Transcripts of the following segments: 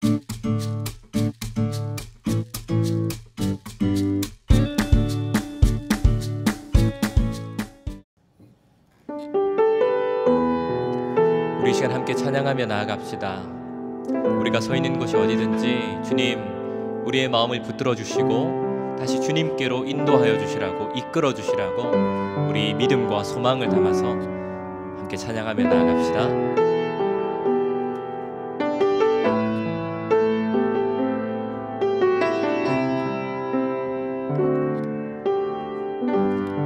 우리 시간 함께 찬양하며 나아갑시다. 우리가 서 있는 곳이 어디든지 주님 우리의 마음을 붙들어 주시고 다시 주님께로 인도하여 주시라고, 이끌어 주시라고 우리 믿음과 소망을 담아서 함께 찬양하며 나아갑시다.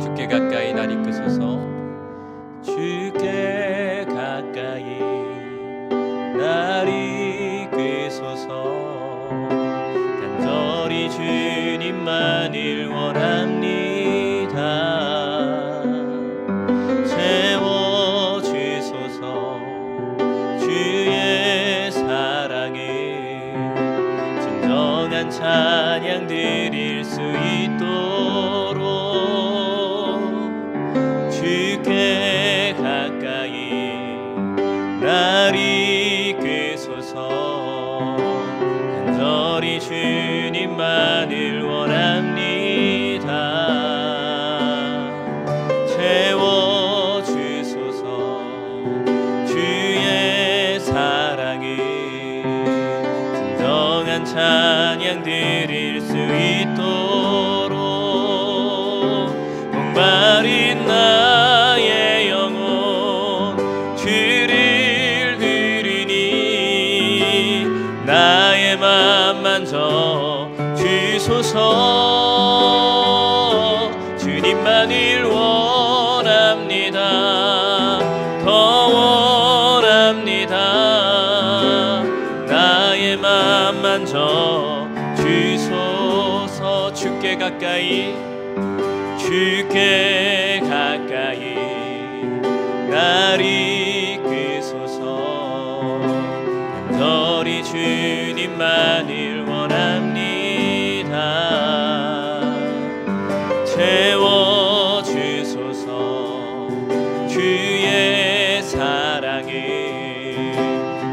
주께 가까이 날 이끄소서. 주께 가까이 날 이끄소서. 간절히 주님만을 원합니다. 채워주소서. 주의 사랑을 진정한 찬양 드릴 수 있도록 주께 가까이 날 이끄소서. 간절히 주님만을 원합니다. 채워주소서. 주의 사랑을 진정한 찬양 드릴 수 있도록 목마른 나의 영혼 주를 부르니 나의 맘 만져 주소서. 주님만을 원합니다. 더 원합니다. 나의 맘 만져 주소서. 주께 가까이 주께 가까이 날 이끄소서. 간절히 주님만을 원합니다. 채워주소서. 주의 사랑을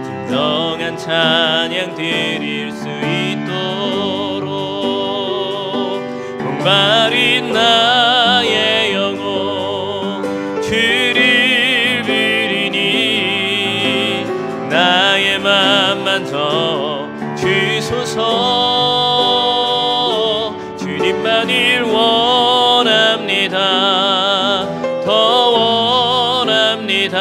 진정한 찬양 드릴 수 있도록 목마른 나의 영혼 주를 부르니 나의 맘 만져 주소서. 주님만을 원합니다. 더 원합니다.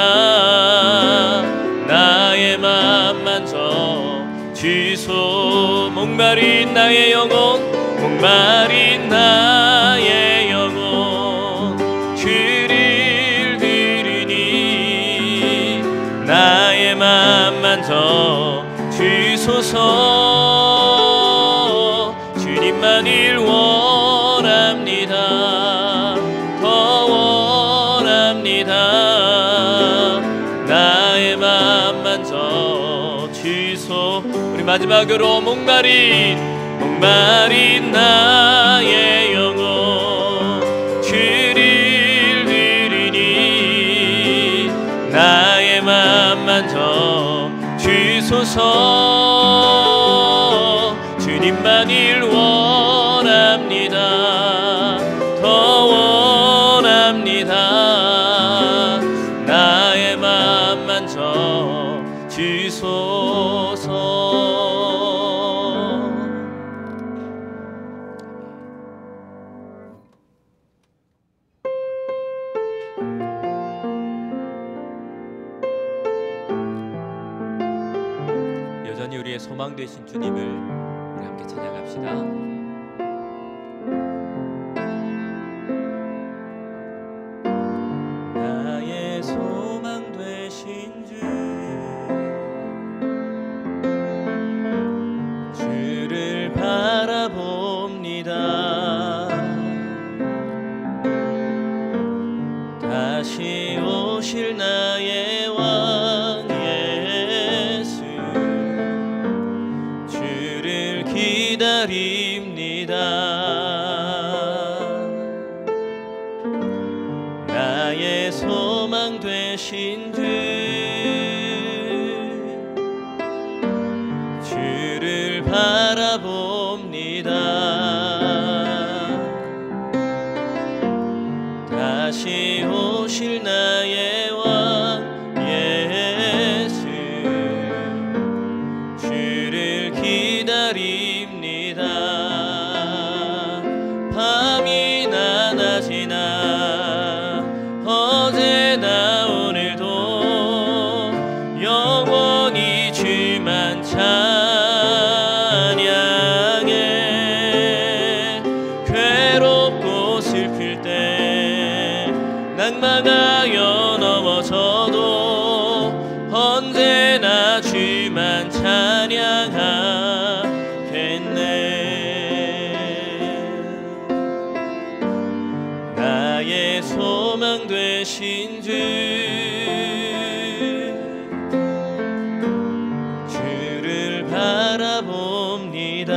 나의 맘 만져 주소. 목마른 나의 영혼, 목마른 나의 영혼 주를 부르니 나의 맘 만져 주소서. 주님만을 원합니다. 더 원합니다. 나의 맘 만져 주소. 우리 마지막으로 목마른 나의 영혼 주를 부르니 나의 맘 만져 주소서. 주님만을 원합니다. 더 원합니다. 나의 맘 만져 주소서. 여전히 우리의 소망 되신 주님을 우리 함께 찬양합시다. 나의 소망 되신 주를 바라봅니다. 다시 오실 나의 왕 예수 주를 기다립니다. 나의 소망 되신 주를 바라봅니다. 다시 오실 나의 왕 예수, 주를 기다립니다. 밤이나 낮이나 어제나 오늘도 영원히 주만 찬양해. 괴롭고 슬플 때 낭망하여 넘어져도 언제나 주만 찬양하겠네. 나의 소망 되신 주, 주를 바라봅니다.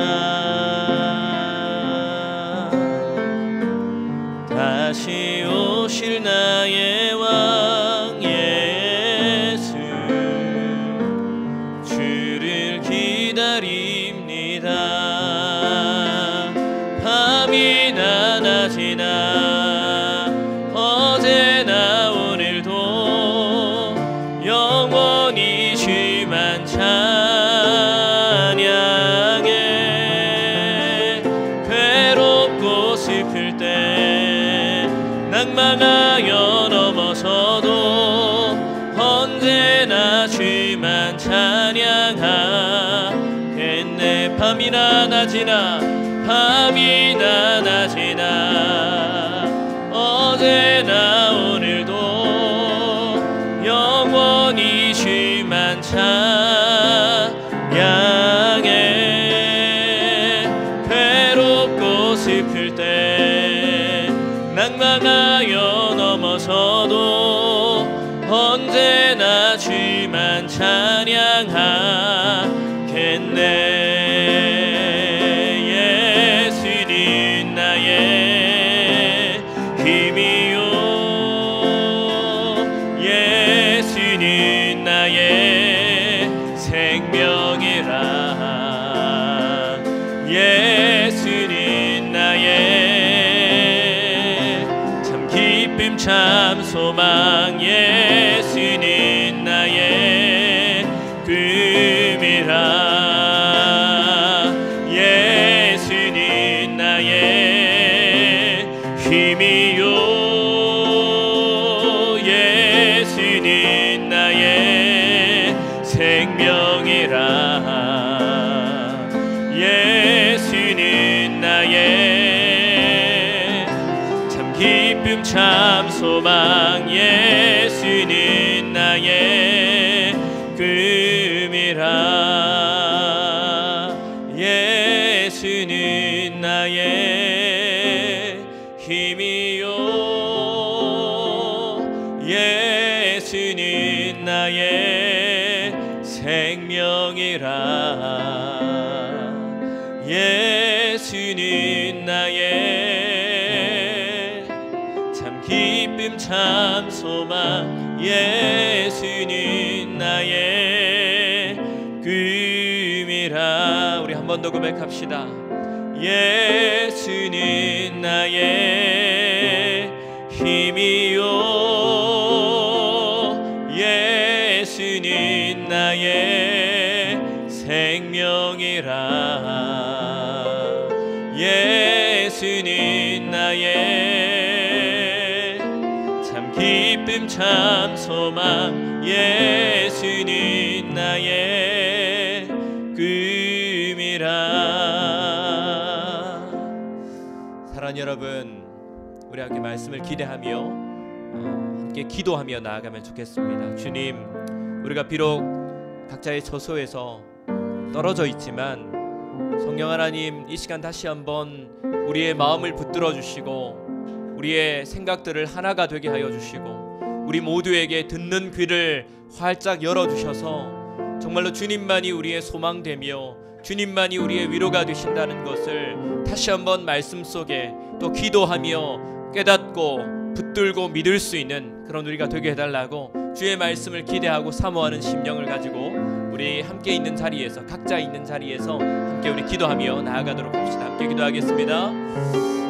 다시 오실 나의 왕 예수, 주를 기다립니다. 밤이나 낮이나 어제나 오늘도 영원히 주만 찬양해. 괴롭고 슬플 때 낭망하여 넘어져도 언제나 주만 찬양하겠네. 밤이나 낮이나 밤이나 낮이나 어제나 오늘도 영원히 주만 찬양해. 괴롭고 슬플 때 낭망하여 넘어서도 언제나 주만 찬양하겠네. 예수님 나의 힘이요, 예수님 나의 생명이라. 예수님 나의 참 기쁨 참 소망. 예수님 나의 꿈이라. 예수님 나의 힘이요, 예수님 나의 생명이라. 예수님 나의 참 기쁨 참 소망. 예수님 나의 꿈이라. 예수님 나의 힘이요, 예수님 나의 생명이라. 예수님 나의 참 기쁨 참 소망. 예수님 나의 꿈이라. 우리 한 번 더 고백합시다. 예수님 나의 힘이요, 예수님 나의 생명이라. 예수님 나의 참 기쁨 참 소망. 예수님 나의 꿈이라. 사랑하는 여러분, 우리 함께 말씀을 기대하며 함께 기도하며 나아가면 좋겠습니다. 주님, 우리가 비록 각자의 처소에서 떨어져 있지만 성령 하나님, 이 시간 다시 한번 우리의 마음을 붙들어 주시고 우리의 생각들을 하나가 되게 하여 주시고 우리 모두에게 듣는 귀를 활짝 열어주셔서 정말로 주님만이 우리의 소망되며 주님만이 우리의 위로가 되신다는 것을 다시 한번 말씀 속에 또 기도하며 깨닫고 붙들고 믿을 수 있는 그런 우리가 되게 해달라고 주의 말씀을 기대하고 사모하는 심령을 가지고 우리 함께 있는 자리에서, 각자 있는 자리에서 함께 우리 기도하며 나아가도록 합시다. 함께 기도하겠습니다.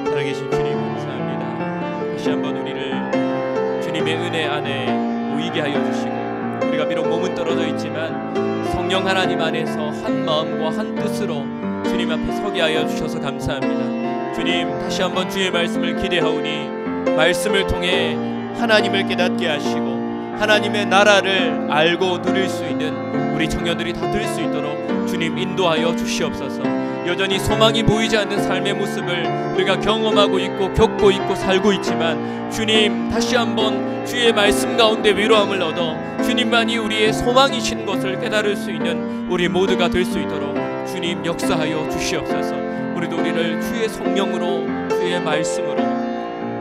살아계신 주님 감사합니다. 다시 한번 우리를 주님의 은혜 안에 모이게 하여 주시고, 우리가 비록 몸은 떨어져 있지만 성령 하나님 안에서 한 마음과 한 뜻으로 주님 앞에 서게 하여 주셔서 감사합니다. 주님, 다시 한번 주의 말씀을 기대하오니 말씀을 통해 하나님을 깨닫게 하시고 하나님의 나라를 알고 누릴 수 있는 우리 청년들이 다 될 수 있도록 주님 인도하여 주시옵소서. 여전히 소망이 보이지 않는 삶의 모습을 우리가 경험하고 있고 겪고 있고 살고 있지만 주님, 다시 한번 주의 말씀 가운데 위로함을 얻어 주님만이 우리의 소망이신 것을 깨달을 수 있는 우리 모두가 될 수 있도록 주님 역사하여 주시옵소서. 우리도 우리를 주의 성령으로 주의 말씀으로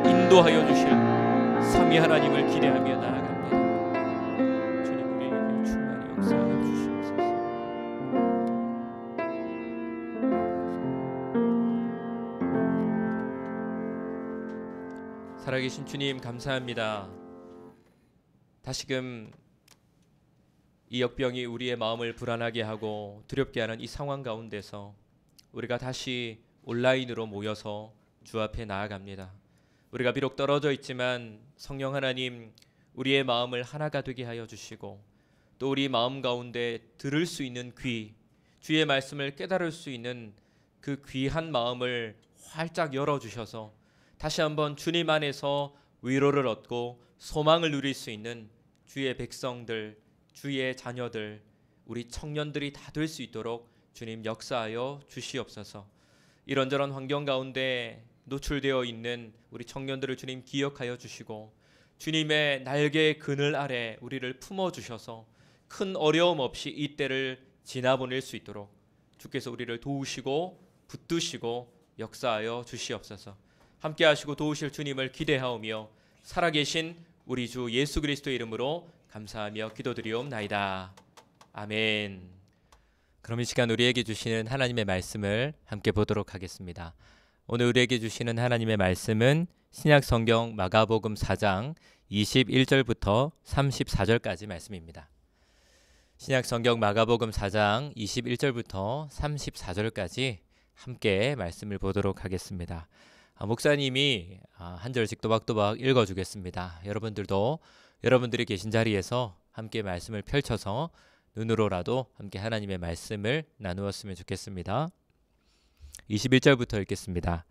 인도하여 주실 삼위 하나님을 기대하며 나아갑니다. 주님, 우리에게 충만히 역사하여 주시옵소서. 살아계신 주님 감사합니다. 다시금 이 역병이 우리의 마음을 불안하게 하고 두렵게 하는 이 상황 가운데서 우리가 다시 온라인으로 모여서 주 앞에 나아갑니다. 우리가 비록 떨어져 있지만 성령 하나님, 우리의 마음을 하나가 되게 하여 주시고 또 우리 마음 가운데 들을 수 있는 귀, 주의 말씀을 깨달을 수 있는 그 귀한 마음을 활짝 열어주셔서 다시 한번 주님 안에서 위로를 얻고 소망을 누릴 수 있는 주의 백성들, 주의 자녀들, 우리 청년들이 다 될 수 있도록 주님 역사하여 주시옵소서. 이런저런 환경 가운데 노출되어 있는 우리 청년들을 주님 기억하여 주시고 주님의 날개의 그늘 아래 우리를 품어주셔서 큰 어려움 없이 이 때를 지나보낼 수 있도록 주께서 우리를 도우시고 붙드시고 역사하여 주시옵소서. 함께 하시고 도우실 주님을 기대하오며 살아계신 우리 주 예수 그리스도의 이름으로 감사하며 기도드리옵나이다. 아멘. 그럼 이 시간 우리에게 주시는 하나님의 말씀을 함께 보도록 하겠습니다. 오늘 우리에게 주시는 하나님의 말씀은 신약 성경 마가복음 4장 21절부터 34절까지 말씀입니다. 신약 성경 마가복음 4장 21절부터 34절까지 함께 말씀을 보도록 하겠습니다. 목사님이 한 절씩 또박또박 읽어주겠습니다. 여러분들도 여러분들이 계신 자리에서 함께 말씀을 펼쳐서 눈으로라도 함께 하나님의 말씀을 나누었으면 좋겠습니다. 21절부터 읽겠습니다.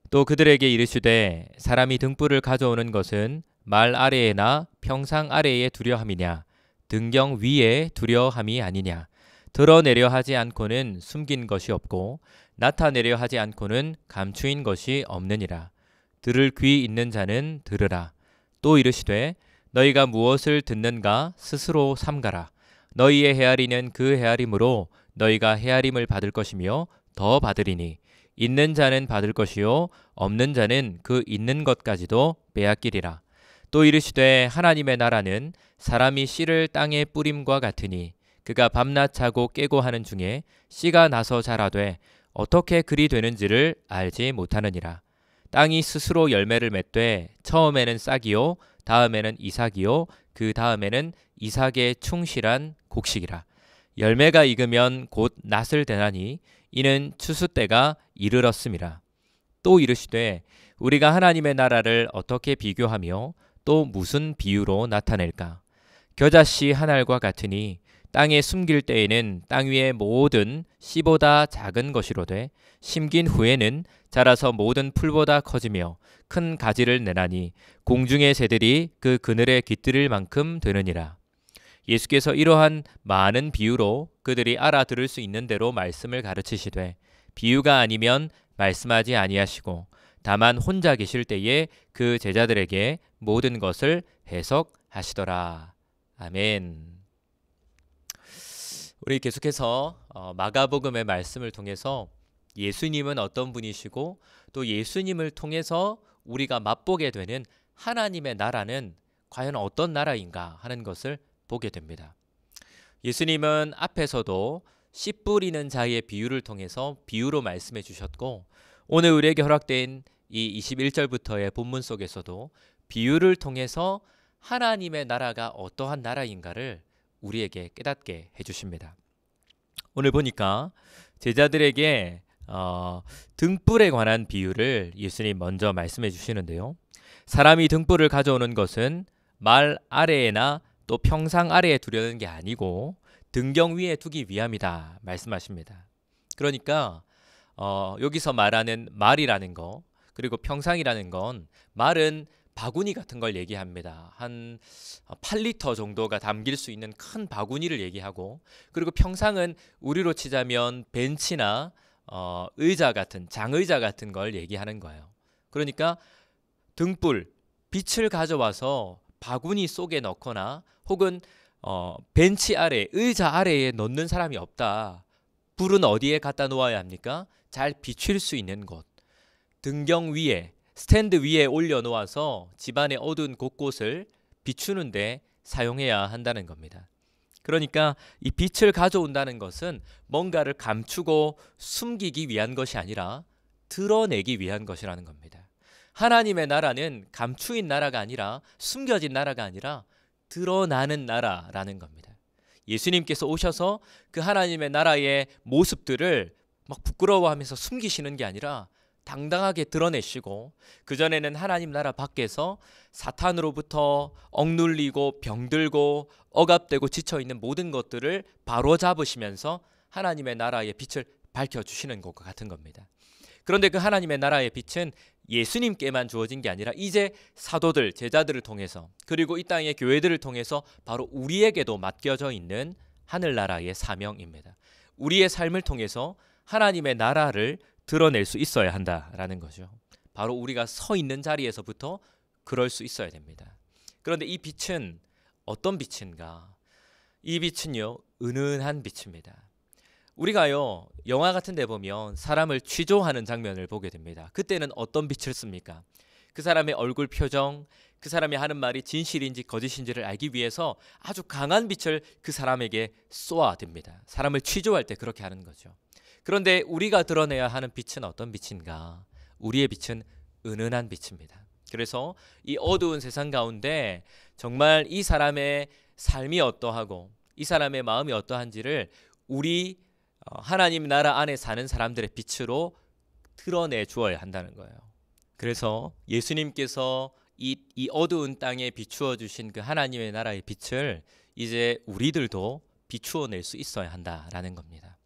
또 그들에게 이르시되 사람이 등불을 가져오는 것은 말 아래에나 평상 아래에 두려함이냐 등경 위에 두려함이 아니냐. 드러내려 하지 않고는 숨긴 것이 없고 나타내려 하지 않고는 감추인 것이 없느니라. 들을 귀 있는 자는 들으라. 또 이르시되 너희가 무엇을 듣는가 스스로 삼가라. 너희의 헤아리는 그 헤아림으로 너희가 헤아림을 받을 것이며 더 받으리니 있는 자는 받을 것이요 없는 자는 그 있는 것까지도 빼앗기리라. 또 이르시되 하나님의 나라는 사람이 씨를 땅에 뿌림과 같으니 그가 밤낮 자고 깨고 하는 중에 씨가 나서 자라되 어떻게 그리 되는지를 알지 못하느니라. 땅이 스스로 열매를 맺되 처음에는 싹이요 다음에는 이삭이요 그 다음에는 이삭의 충실한 곡식이라. 열매가 익으면 곧 낫을 대나니 이는 추수 때가 이르렀음이라. 또 이르시되 우리가 하나님의 나라를 어떻게 비교하며 또 무슨 비유로 나타낼까? 겨자씨 한 알과 같으니 땅에 숨길 때에는 땅 위의 모든 씨보다 작은 것이로되 심긴 후에는 자라서 모든 풀보다 커지며 큰 가지를 내나니 공중의 새들이 그 그늘에 깃들일 만큼 되느니라. 예수께서 이러한 많은 비유로 그들이 알아들을 수 있는 대로 말씀을 가르치시되 비유가 아니면 말씀하지 아니하시고 다만 혼자 계실 때에 그 제자들에게 모든 것을 해석하시더라. 아멘. 우리 계속해서 마가복음의 말씀을 통해서 예수님은 어떤 분이시고 또 예수님을 통해서 우리가 맛보게 되는 하나님의 나라는 과연 어떤 나라인가 하는 것을 보게 됩니다. 예수님은 앞에서도 씨 뿌리는 자의 비유를 통해서 비유로 말씀해 주셨고 오늘 우리에게 허락된 이 21절부터의 본문 속에서도 비유를 통해서 하나님의 나라가 어떠한 나라인가를 우리에게 깨닫게 해주십니다. 오늘 보니까 제자들에게 등불에 관한 비유를 예수님 먼저 말씀해 주시는데요. 사람이 등불을 가져오는 것은 말 아래에나 또 평상 아래에 두려는 게 아니고 등경 위에 두기 위함이다 말씀하십니다. 그러니까 여기서 말하는 말이라는 거, 그리고 평상이라는 건, 말은 바구니 같은 걸 얘기합니다. 한 8리터 정도가 담길 수 있는 큰 바구니를 얘기하고, 그리고 평상은 우리로 치자면 벤치나 의자 같은, 장의자 같은 걸 얘기하는 거예요. 그러니까 등불, 빛을 가져와서 바구니 속에 넣거나 혹은 벤치 아래, 의자 아래에 넣는 사람이 없다. 불은 어디에 갖다 놓아야 합니까? 잘 비출 수 있는 곳, 등경 위에, 스탠드 위에 올려놓아서 집안의 어두운 곳곳을 비추는데 사용해야 한다는 겁니다. 그러니까 이 빛을 가져온다는 것은 뭔가를 감추고 숨기기 위한 것이 아니라 드러내기 위한 것이라는 겁니다. 하나님의 나라는 감추인 나라가 아니라, 숨겨진 나라가 아니라 드러나는 나라라는 겁니다. 예수님께서 오셔서 그 하나님의 나라의 모습들을 막 부끄러워하면서 숨기시는 게 아니라 당당하게 드러내시고, 그전에는 하나님 나라 밖에서 사탄으로부터 억눌리고 병들고 억압되고 지쳐있는 모든 것들을 바로잡으시면서 하나님의 나라의 빛을 밝혀주시는 것과 같은 겁니다. 그런데 그 하나님의 나라의 빛은 예수님께만 주어진 게 아니라 이제 사도들, 제자들을 통해서, 그리고 이 땅의 교회들을 통해서 바로 우리에게도 맡겨져 있는 하늘나라의 사명입니다. 우리의 삶을 통해서 하나님의 나라를 드러낼 수 있어야 한다라는 거죠. 바로 우리가 서 있는 자리에서부터 그럴 수 있어야 됩니다. 그런데 이 빛은 어떤 빛인가? 이 빛은요, 은은한 빛입니다. 우리가요, 영화 같은 데 보면 사람을 취조하는 장면을 보게 됩니다. 그때는 어떤 빛을 씁니까? 그 사람의 얼굴 표정, 그 사람이 하는 말이 진실인지 거짓인지를 알기 위해서 아주 강한 빛을 그 사람에게 쏘아댑니다. 사람을 취조할 때 그렇게 하는 거죠. 그런데 우리가 드러내야 하는 빛은 어떤 빛인가? 우리의 빛은 은은한 빛입니다. 그래서 이 어두운 세상 가운데 정말 이 사람의 삶이 어떠하고 이 사람의 마음이 어떠한지를 우리 하나님 나라 안에 사는 사람들의 빛으로 드러내 주어야 한다는 거예요. 그래서 예수님께서 이 어두운 땅에 비추어 주신 그 하나님의 나라의 빛을 이제 우리들도 비추어 낼 수 있어야 한다라는 겁니다.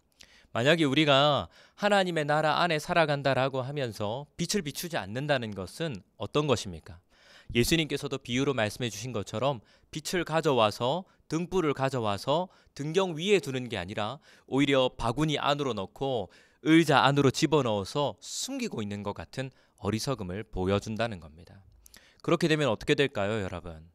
만약에 우리가 하나님의 나라 안에 살아간다라고 하면서 빛을 비추지 않는다는 것은 어떤 것입니까? 예수님께서도 비유로 말씀해 주신 것처럼 빛을 가져와서, 등불을 가져와서 등경 위에 두는 게 아니라 오히려 바구니 안으로 넣고 의자 안으로 집어넣어서 숨기고 있는 것 같은 어리석음을 보여준다는 겁니다. 그렇게 되면 어떻게 될까요, 여러분?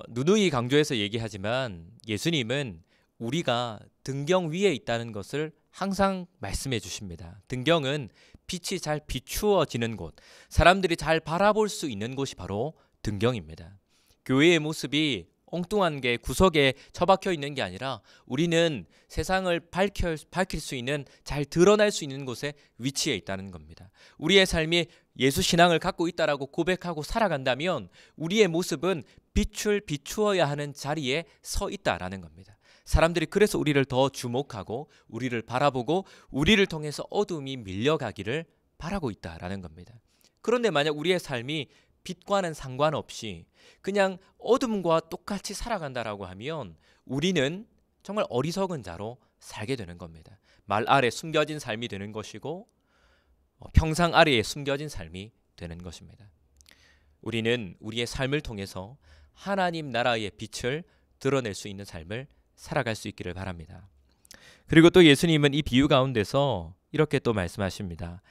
누누이 강조해서 얘기하지만 예수님은 우리가 등경 위에 있다는 것을 항상 말씀해 주십니다. 등경은 빛이 잘 비추어지는 곳, 사람들이 잘 바라볼 수 있는 곳이 바로 등경입니다. 교회의 모습이 엉뚱한 게 구석에 처박혀 있는 게 아니라 우리는 세상을 밝힐 수 있는, 잘 드러날 수 있는 곳에 위치해 있다는 겁니다. 우리의 삶이 예수 신앙을 갖고 있다라고 고백하고 살아간다면 우리의 모습은 빛을 비추어야 하는 자리에 서 있다라는 겁니다. 사람들이 그래서 우리를 더 주목하고 우리를 바라보고 우리를 통해서 어둠이 밀려가기를 바라고 있다라는 겁니다. 그런데 만약 우리의 삶이 빛과는 상관없이 그냥 어둠과 똑같이 살아간다라고 하면 우리는 정말 어리석은 자로 살게 되는 겁니다. 말 아래 숨겨진 삶이 되는 것이고 평상 아래에 숨겨진 삶이 되는 것입니다. 우리는 우리의 삶을 통해서 하나님 나라의 빛을 드러낼 수 있는 삶을 살아갈 수 있기를 바랍니다. 그리고 또 예수님은 이 비유 가운데서 이렇게 또 말씀하십니다.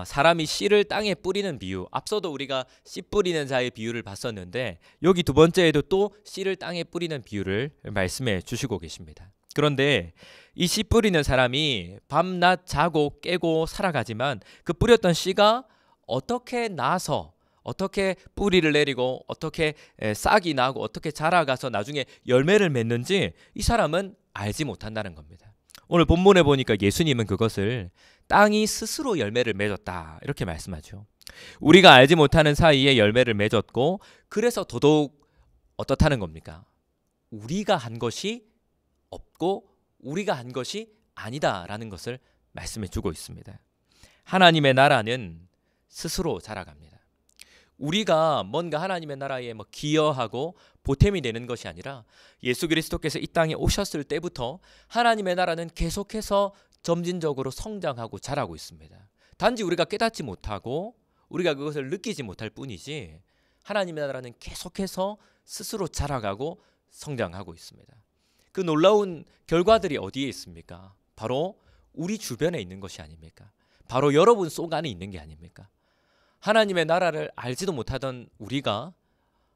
사람이 씨를 땅에 뿌리는 비유, 앞서도 우리가 씨 뿌리는 자의 비유를 봤었는데 여기 두 번째에도 또 씨를 땅에 뿌리는 비유를 말씀해 주시고 계십니다. 그런데 이 씨 뿌리는 사람이 밤낮 자고 깨고 살아가지만 그 뿌렸던 씨가 어떻게 나서, 어떻게 뿌리를 내리고 어떻게 싹이 나고 어떻게 자라가서 나중에 열매를 맺는지 이 사람은 알지 못한다는 겁니다. 오늘 본문에 보니까 예수님은 그것을 땅이 스스로 열매를 맺었다 이렇게 말씀하죠. 우리가 알지 못하는 사이에 열매를 맺었고 그래서 더더욱 어떻다는 겁니까? 우리가 한 것이 없고 우리가 한 것이 아니다라는 것을 말씀해 주고 있습니다. 하나님의 나라는 스스로 자라갑니다. 우리가 뭔가 하나님의 나라에 기여하고 보탬이 되는 것이 아니라 예수 그리스도께서 이 땅에 오셨을 때부터 하나님의 나라는 계속해서 점진적으로 성장하고 자라고 있습니다. 단지 우리가 깨닫지 못하고 우리가 그것을 느끼지 못할 뿐이지 하나님의 나라는 계속해서 스스로 자라가고 성장하고 있습니다. 그 놀라운 결과들이 어디에 있습니까? 바로 우리 주변에 있는 것이 아닙니까? 바로 여러분 속 안에 있는 게 아닙니까? 하나님의 나라를 알지도 못하던 우리가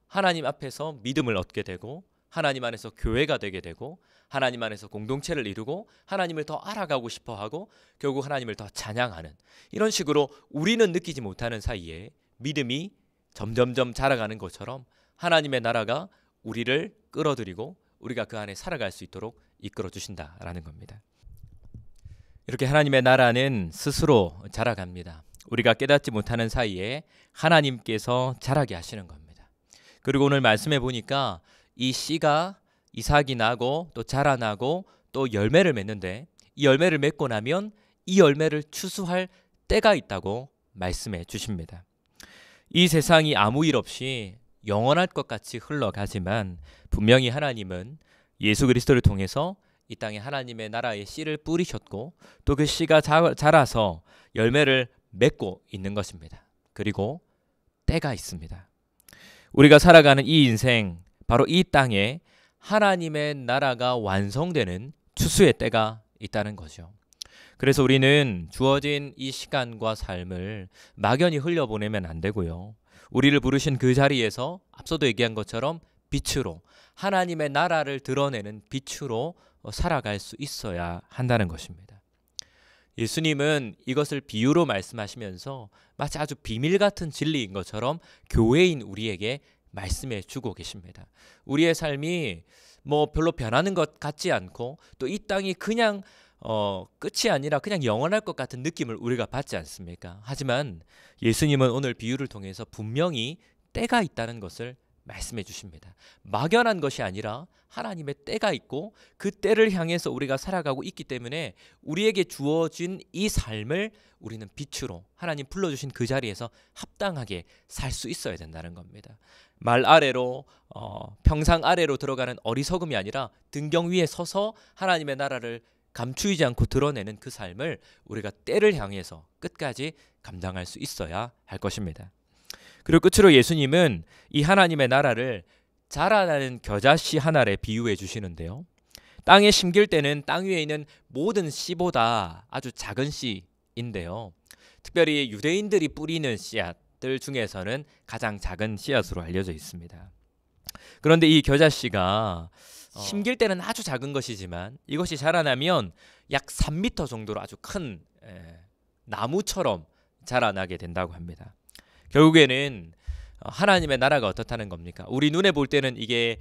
하나님 앞에서 믿음을 얻게 되고 하나님 안에서 교회가 되게 되고 하나님 안에서 공동체를 이루고 하나님을 더 알아가고 싶어하고 결국 하나님을 더 찬양하는 이런 식으로 우리는 느끼지 못하는 사이에 믿음이 점점점 자라가는 것처럼 하나님의 나라가 우리를 끌어들이고 우리가 그 안에 살아갈 수 있도록 이끌어 주신다라는 겁니다. 이렇게 하나님의 나라는 스스로 자라갑니다. 우리가 깨닫지 못하는 사이에 하나님께서 자라게 하시는 겁니다. 그리고 오늘 말씀해 보니까 이 씨가 이삭이 나고 또 자라나고 또 열매를 맺는데 이 열매를 맺고 나면 이 열매를 추수할 때가 있다고 말씀해 주십니다. 이 세상이 아무 일 없이 영원할 것 같이 흘러가지만 분명히 하나님은 예수 그리스도를 통해서 이 땅에 하나님의 나라의 씨를 뿌리셨고 또 그 씨가 자라서 열매를 맺고 있는 것입니다. 그리고 때가 있습니다. 우리가 살아가는 이 인생 바로 이 땅에 하나님의 나라가 완성되는 추수의 때가 있다는 거죠. 그래서 우리는 주어진 이 시간과 삶을 막연히 흘려보내면 안 되고요. 우리를 부르신 그 자리에서 앞서도 얘기한 것처럼 빛으로 하나님의 나라를 드러내는 빛으로 살아갈 수 있어야 한다는 것입니다. 예수님은 이것을 비유로 말씀하시면서 마치 아주 비밀 같은 진리인 것처럼 교회인 우리에게 말씀해 주고 계십니다. 우리의 삶이 별로 변하는 것 같지 않고 또 이 땅이 그냥 끝이 아니라 그냥 영원할 것 같은 느낌을 우리가 받지 않습니까? 하지만 예수님은 오늘 비유를 통해서 분명히 때가 있다는 것을 말씀해 주십니다. 막연한 것이 아니라 하나님의 때가 있고 그 때를 향해서 우리가 살아가고 있기 때문에 우리에게 주어진 이 삶을 우리는 빛으로 하나님 불러주신 그 자리에서 합당하게 살 수 있어야 된다는 겁니다. 말 아래로 평상 아래로 들어가는 어리석음이 아니라 등경 위에 서서 하나님의 나라를 감추이지 않고 드러내는 그 삶을 우리가 때를 향해서 끝까지 감당할 수 있어야 할 것입니다. 그리고 끝으로 예수님은 이 하나님의 나라를 자라나는 겨자씨 하나를 비유해 주시는데요. 땅에 심길 때는 땅 위에 있는 모든 씨보다 아주 작은 씨인데요. 특별히 유대인들이 뿌리는 씨앗들 중에서는 가장 작은 씨앗으로 알려져 있습니다. 그런데 이 겨자씨가 심길 때는 아주 작은 것이지만 이것이 자라나면 약 3m 정도로 아주 큰 나무처럼 자라나게 된다고 합니다. 결국에는 하나님의 나라가 어떻다는 겁니까? 우리 눈에 볼 때는 이게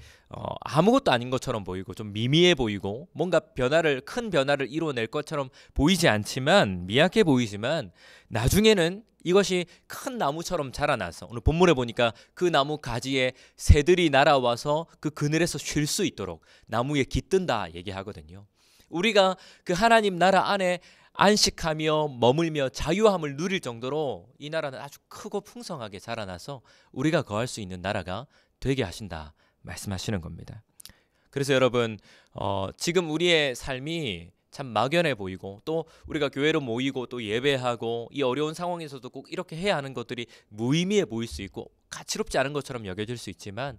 아무것도 아닌 것처럼 보이고 좀 미미해 보이고 뭔가 큰 변화를 이루어낼 것처럼 보이지 않지만 미약해 보이지만 나중에는 이것이 큰 나무처럼 자라나서 오늘 본문에 보니까 그 나무 가지에 새들이 날아와서 그 그늘에서 쉴 수 있도록 나무에 깃든다 얘기하거든요. 우리가 그 하나님 나라 안에 안식하며 머물며 자유함을 누릴 정도로 이 나라는 아주 크고 풍성하게 자라나서 우리가 거할 수 있는 나라가 되게 하신다 말씀하시는 겁니다. 그래서 여러분 지금 우리의 삶이 참 막연해 보이고 또 우리가 교회로 모이고 또 예배하고 이 어려운 상황에서도 꼭 이렇게 해야 하는 것들이 무의미해 보일 수 있고 가치롭지 않은 것처럼 여겨질 수 있지만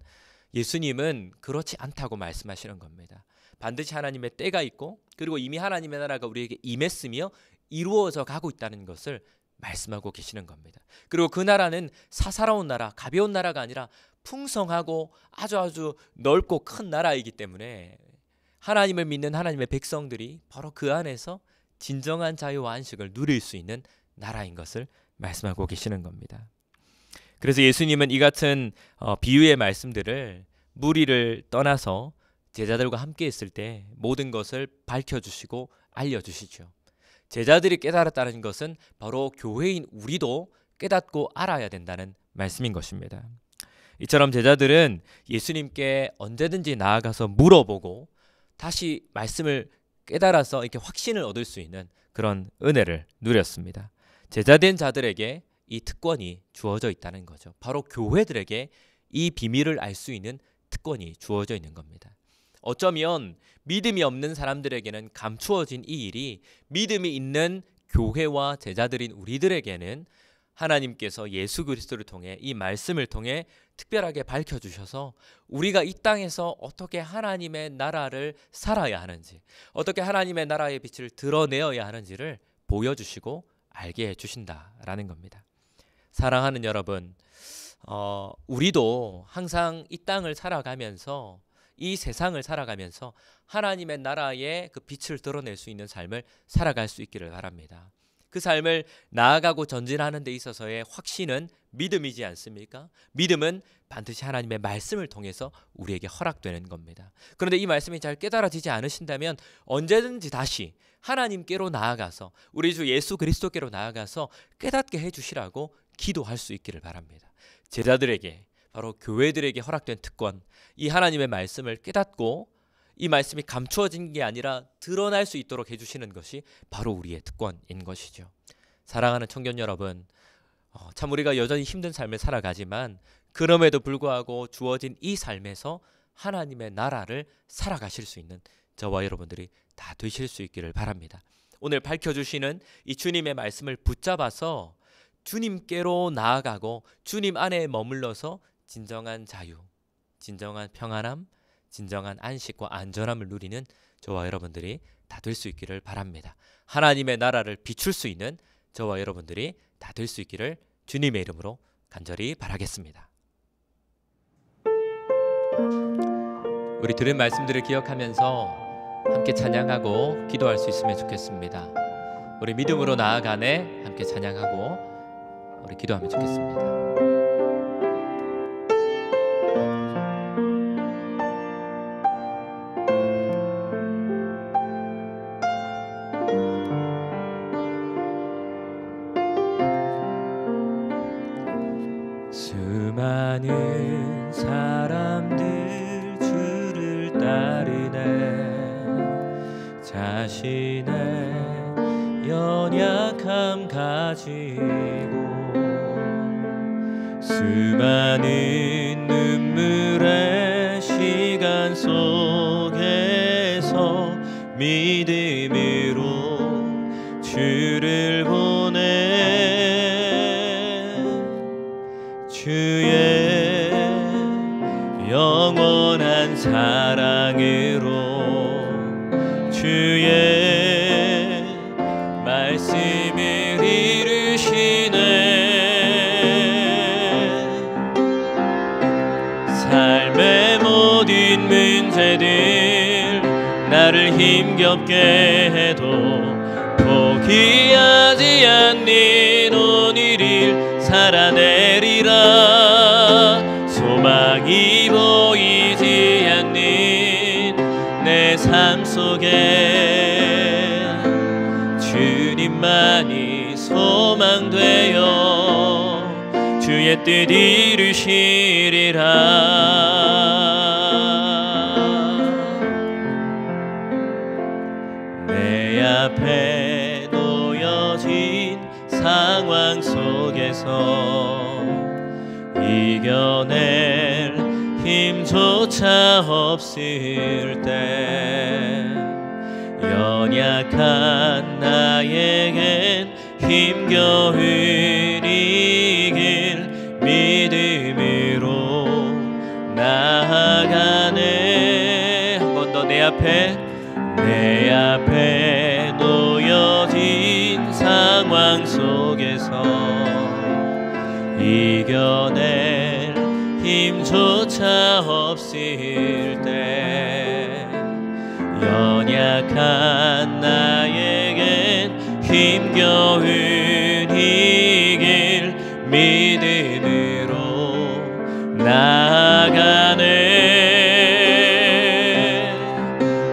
예수님은 그렇지 않다고 말씀하시는 겁니다. 반드시 하나님의 때가 있고 그리고 이미 하나님의 나라가 우리에게 임했으며 이루어져 가고 있다는 것을 말씀하고 계시는 겁니다. 그리고 그 나라는 사사로운 나라, 가벼운 나라가 아니라 풍성하고 아주 넓고 큰 나라이기 때문에 하나님을 믿는 하나님의 백성들이 바로 그 안에서 진정한 자유와 안식을 누릴 수 있는 나라인 것을 말씀하고 계시는 겁니다. 그래서 예수님은 이 같은 비유의 말씀들을 무리를 떠나서 제자들과 함께 있을 때 모든 것을 밝혀주시고 알려주시죠. 제자들이 깨달았다는 것은 바로 교회인 우리도 깨닫고 알아야 된다는 말씀인 것입니다. 이처럼 제자들은 예수님께 언제든지 나아가서 물어보고 다시 말씀을 깨달아서 이렇게 확신을 얻을 수 있는 그런 은혜를 누렸습니다. 제자된 자들에게 이 특권이 주어져 있다는 거죠. 바로 교회들에게 이 비밀을 알 수 있는 특권이 주어져 있는 겁니다. 어쩌면 믿음이 없는 사람들에게는 감추어진 이 일이 믿음이 있는 교회와 제자들인 우리들에게는 하나님께서 예수 그리스도를 통해 이 말씀을 통해 특별하게 밝혀주셔서 우리가 이 땅에서 어떻게 하나님의 나라를 살아야 하는지, 어떻게 하나님의 나라의 빛을 드러내어야 하는지를 보여주시고 알게 해주신다라는 겁니다. 사랑하는 여러분, 우리도 항상 이 땅을 살아가면서, 이 세상을 살아가면서 하나님의 나라의 그 빛을 드러낼 수 있는 삶을 살아갈 수 있기를 바랍니다. 그 삶을 나아가고 전진하는 데 있어서의 확신은 믿음이지 않습니까? 믿음은 반드시 하나님의 말씀을 통해서 우리에게 허락되는 겁니다. 그런데 이 말씀이 잘 깨달아지지 않으신다면 언제든지 다시 하나님께로 나아가서, 우리 주 예수 그리스도께로 나아가서 깨닫게 해주시라고 기도할 수 있기를 바랍니다. 제자들에게, 바로 교회들에게 허락된 특권, 이 하나님의 말씀을 깨닫고 이 말씀이 감추어진 게 아니라 드러날 수 있도록 해주시는 것이 바로 우리의 특권인 것이죠. 사랑하는 청년 여러분, 참 우리가 여전히 힘든 삶을 살아가지만 그럼에도 불구하고 주어진 이 삶에서 하나님의 나라를 살아가실 수 있는 저와 여러분들이 다 되실 수 있기를 바랍니다. 오늘 밝혀주시는 이 주님의 말씀을 붙잡아서 주님께로 나아가고 주님 안에 머물러서 진정한 자유, 진정한 평안함, 진정한 안식과 안전함을 누리는 저와 여러분들이 다 될 수 있기를 바랍니다. 하나님의 나라를 비출 수 있는 저와 여러분들이 다 될 수 있기를 주님의 이름으로 간절히 바라겠습니다. 우리 들은 말씀들을 기억하면서 함께 찬양하고 기도할 수 있으면 좋겠습니다. 우리 믿음으로 나아가네 함께 찬양하고 우리 기도하면 좋겠습니다. 수많은 사람들 주를 따르네 자신의 연약함 가지고 수많은 눈물의 시간 속에서 믿음으로 주를 보내 주의 영원한 사랑으로 주의 말씀을 이루시네 삶의 모든 문제들 나를 힘겹게 해도 포기하지 않는 오늘을 살아내리라 소망이 보이지 않는 내 삶 속에 주님만이 소망되어 주의 뜻 이루시리라 내 앞에 놓여진 상황 속에서 이겨낼 힘조차 없을 때 연약한 나에겐 힘겨운 이길 믿음으로 나아가네 한 번 더 내 앞에 놓여진 상황 속에서 이겨낼 힘조차 없을 때 연약한 나에겐 힘겨운 이길 믿음으로 나아가네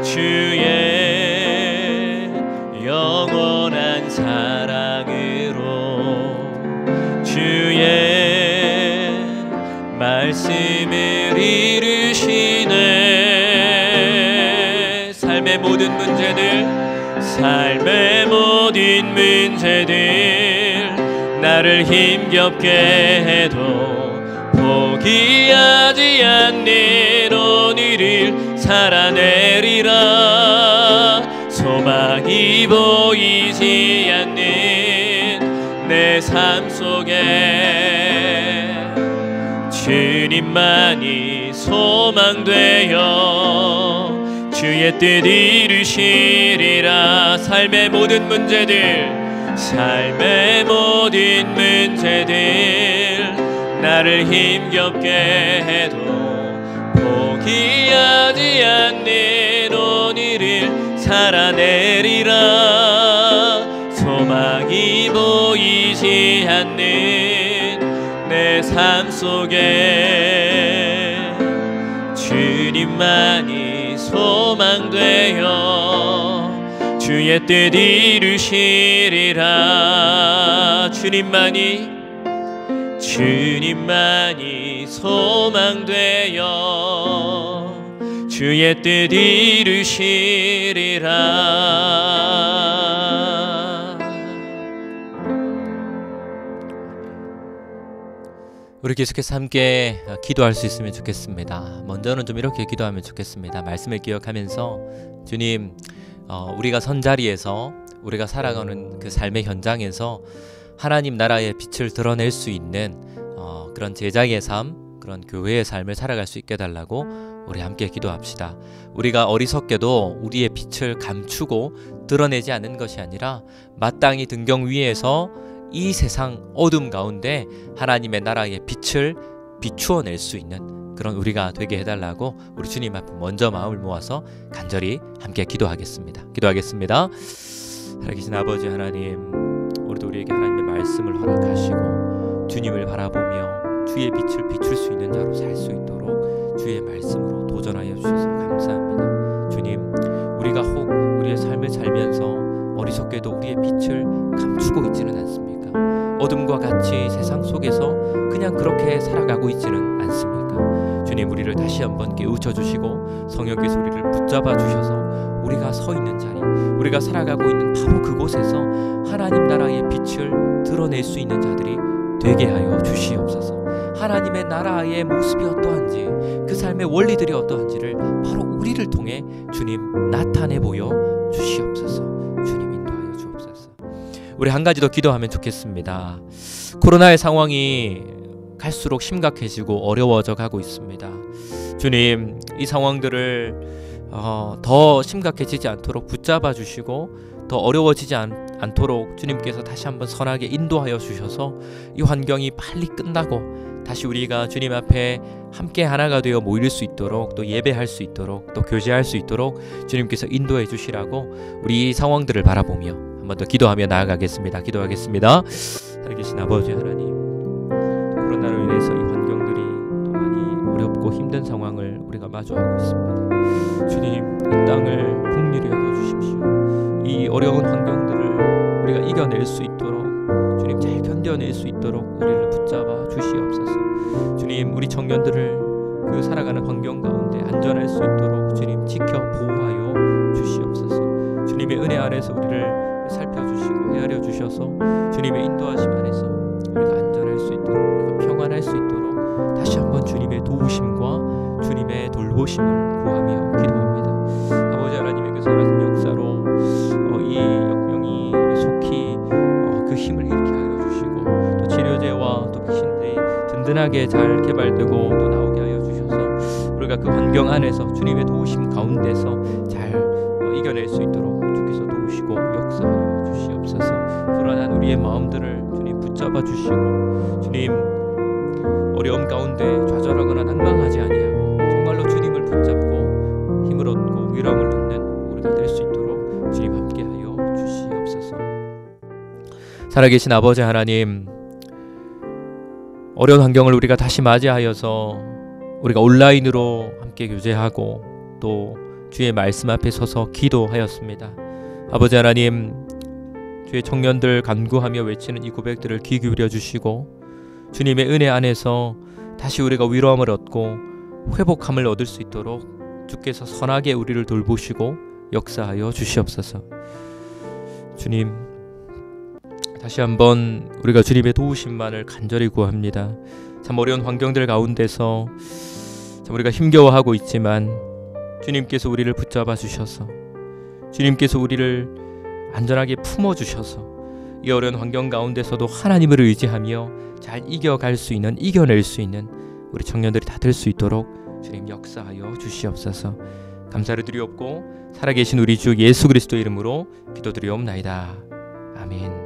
주의 영원한 사랑으로 주의 말 말씀을 이루시네. 삶의 모든 문제들 나를 힘겹게 해도 포기하지 않는 오늘을 살아내리라. 소망이 보이지 않는 내 삶 속에 주님만이 소망되어 주의 뜻 이루시리라. 삶의 모든 문제들 나를 힘겹게 해도 포기하지 않는 오늘을 살아내리라. 소망이 보이지 않는 내 삶 속에 주님만이 소망되어 주의 뜻 이루시리라. 주님만이 소망되어 주의 뜻 이루시리라. 우리 계속해서 함께 기도할 수 있으면 좋겠습니다. 먼저는 좀 이렇게 기도하면 좋겠습니다. 말씀을 기억하면서 주님, 우리가 선 자리에서 우리가 살아가는 그 삶의 현장에서 하나님 나라의 빛을 드러낼 수 있는 그런 제자의 삶, 그런 교회의 삶을 살아갈 수 있게 해달라고 우리 함께 기도합시다. 우리가 어리석게도 우리의 빛을 감추고 드러내지 않는 것이 아니라 마땅히 등경 위에서 이 세상 어둠 가운데 하나님의 나라의 빛을 비추어낼 수 있는 그런 우리가 되게 해달라고 우리 주님 앞에 먼저 마음을 모아서 간절히 함께 기도하겠습니다. 살아계신 아버지 하나님, 우리도 우리에게 하나님의 말씀을 허락하시고 주님을 바라보며 주의 빛을 비출 수 있는 자로 살 수 있도록 주의 말씀으로 도전하여 주셔서 감사합니다. 주님, 우리가 혹 우리의 삶을 살면서 어리석게도 우리의 빛을 감추고 있지는 않습니까? 어둠과 같이 세상 속에서 그냥 그렇게 살아가고 있지는 않습니까? 주님, 우리를 다시 한번 깨우쳐 주시고 성령께서 우리를 붙잡아 주셔서 우리가 서 있는 자리, 우리가 살아가고 있는 바로 그곳에서 하나님 나라의 빛을 드러낼 수 있는 자들이 되게 하여 주시옵소서. 하나님의 나라의 모습이 어떠한지, 그 삶의 원리들이 어떠한지를 바로 우리를 통해 주님 나타내 보여 주시옵소서. 주님 인도하여 주옵소서. 우리 한 가지 더 기도하면 좋겠습니다. 코로나의 상황이 갈수록 심각해지고 어려워져 가고 있습니다. 주님, 이 상황들을 더 심각해지지 않도록 붙잡아 주시고 더 어려워지지 않도록 주님께서 다시 한번 선하게 인도하여 주셔서 이 환경이 빨리 끝나고 다시 우리가 주님 앞에 함께 하나가 되어 모일 수 있도록, 또 예배할 수 있도록, 또 교제할 수 있도록 주님께서 인도해 주시라고 우리 이 상황들을 바라보며 한 번 더 기도하며 나아가겠습니다. 기도하겠습니다. 살아계신 아버지 하나님, 코로나로 인해서 이 환경들이 또 많이 어렵고 힘든 상황을 우리가 마주하고 있습니다. 주님, 이 땅을 긍휼히 여겨주십시오. 이 어려운 환경들을 우리가 이겨낼 수 있도록, 주님 잘 견뎌낼 수 있도록 우리를 붙잡아 주시옵소서. 주님, 우리 청년들을 그 살아가는 환경 가운데 안전할 수 있도록 주님 지켜 보호하여 주시옵소서. 주님의 은혜 안에서 우리를 살펴주시고 헤아려 주셔서 주님의 인도하심 안에서 우리가 안전할 수 있도록, 우리가 평안할 수 있도록 다시 한번 주님의 도우심과 주님의 돌보심을 구하며 기도합니다. 아버지 하나님의 그 선하신 역사로 이 역병이 속히 그 힘을 잃게 하여 주시고, 또 치료제와 또 백신들이 든든하게 잘 개발되고 또 나오게 하여 주셔서 우리가 그 환경 안에서 주님의 도우심 가운데서 잘 이겨낼 수 있도록 주께서 도우시고 역사하여 주시옵소서. 불안한 우리의 마음들을 주님 붙잡아 주시고, 주님 어려움 가운데 좌절하거나 낭망하지 아니하고 정말로 주님을 붙잡고 힘을 얻고 위로함을 얻는 우리가 될 수 있도록 주님 함께하여 주시옵소서. 살아계신 아버지 하나님, 어려운 환경을 우리가 다시 맞이하여서 우리가 온라인으로 함께 교제하고 또 주의 말씀 앞에 서서 기도하였습니다. 아버지 하나님, 주의 청년들 간구하며 외치는 이 고백들을 귀 기울여 주시고 주님의 은혜 안에서 다시 우리가 위로함을 얻고 회복함을 얻을 수 있도록 주께서 선하게 우리를 돌보시고 역사하여 주시옵소서. 주님, 다시 한번 우리가 주님의 도우심만을 간절히 구합니다. 참 어려운 환경들 가운데서 참 우리가 힘겨워하고 있지만 주님께서 우리를 붙잡아 주셔서, 주님께서 우리를 안전하게 품어 주셔서 이 어려운 환경 가운데서도 하나님을 의지하며 잘 이겨낼 수 있는 우리 청년들이 다 될 수 있도록 주님 역사하여 주시옵소서. 감사를 드리옵고 살아계신 우리 주 예수 그리스도의 이름으로 기도드리옵나이다. 아멘.